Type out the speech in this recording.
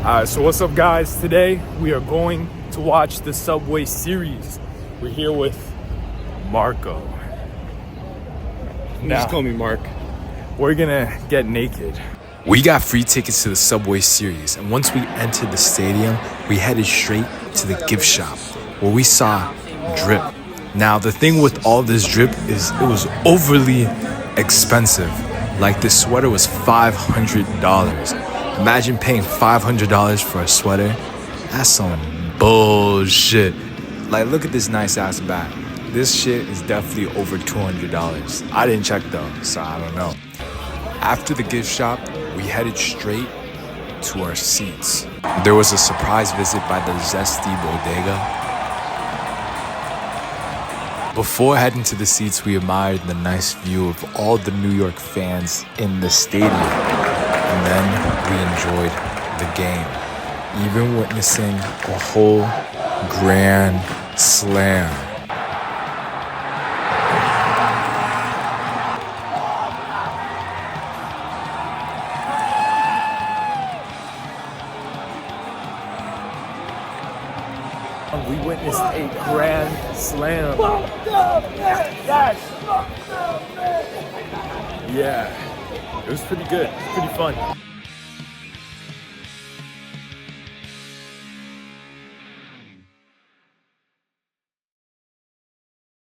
So what's up, guys? Today we are going to watch the Subway series. We're here with Marco. Just call me Mark. We're gonna get naked. We got free tickets to the Subway series, and once we entered the stadium, we headed straight to the gift shop where we saw drip. Now the thing with all this drip is it was overly expensive. Like, this sweater was $500. Imagine paying $500 for a sweater. That's some bullshit. Like, look at this nice ass bag. This shit is definitely over $200. I didn't check though, so I don't know. After the gift shop, we headed straight to our seats. There was a surprise visit by the Zesty Bodega. Before heading to the seats, we admired the nice view of all the New York fans in the stadium. And then we enjoyed the game, even witnessing a whole grand slam. We witnessed a grand slam. Yeah, it was pretty good. It's pretty fun.